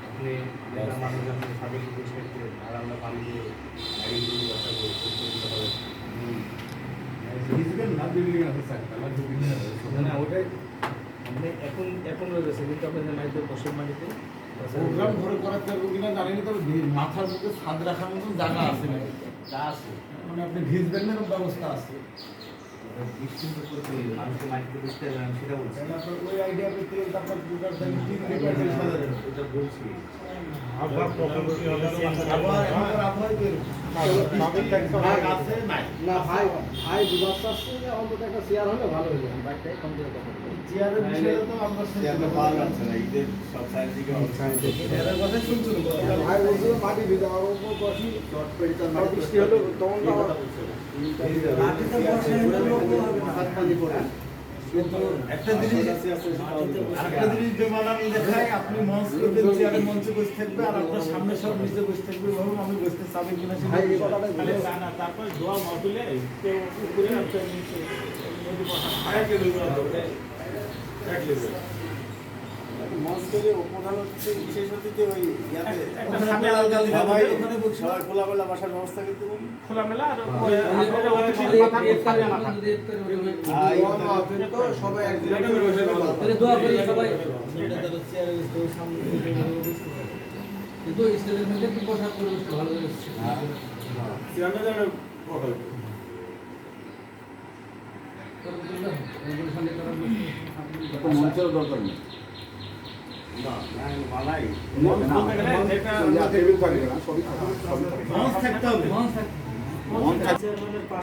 আপনি মানুষ যখন সাবেক পরিষ্কার করেন আর আমরা পানি দিয়ে গাড়িগুলো বসাবো না ওটাই আপনি এখন রয়েছে কিন্তু আপনাদের মাটিতে বসের মাটিতে প্রোগ্রাম ধরে করাতে পারবো কিনা জানি না, তবে মাথার মধ্যে ছাদ রাখার মতন জায়গা আছে না, যা আছে মানে আপনি ভিজবেন না এরকম ব্যবস্থা আছে। নিশ্চিন্ত করতে মানুষকে মাটিতে বুঝতে হবে আমি সেটা বলছি আপনার ওই আইডিয়া পেতে তারপর দুটার দাম 3 থেকে 35,000 এটা বলছি আবার প্রথম কি হবে আবার আবার কি আছে নাই না ভাই ভাই বুঝাতে পারছি যে অন্তত একটা শেয়ার হলে ভালো হয়ে যাবে বাইকটাই কম করে কথা চেয়ারের বিষয়ে তো আমরা চেয়ারটা পাওয়া যাচ্ছে না, ঈদের সব সাইড থেকে চেয়ারের কথা শুনছো ভাই বলছে মাটি ভিজা আর উপর বসি শর্ট পেরিটা বৃষ্টি হলো তখন তো আবার কিন্তু একটা জিনিস যে আমি দেখাই, আপনি মঞ্চ করবেন, চেয়ারে মঞ্চে বসে থাকবে আর আপনার সামনে সব নিচে বসে থাকবে, ভাবুন আমি বসতে চাবি কিনা ভাই এই কথাটাই বলে তারপর দোয়া মহফিলে কেউ উপরে আর কেউ নিচে মঞ্চ থেকে প্রধান হচ্ছে বিশেষ অতিথি ওই ইয়াতে সবাই সবাই খোলামেলা বাসার ব্যবস্থা করতে বলি। খোলামেলা আর সবাই কিন্তু স্টেজের মধ্যে একটু পোশাক পরিবেশ ভালো হচ্ছে মঞ্চের দরকার নেই মালাই মঞ্চ থাকতে হবে।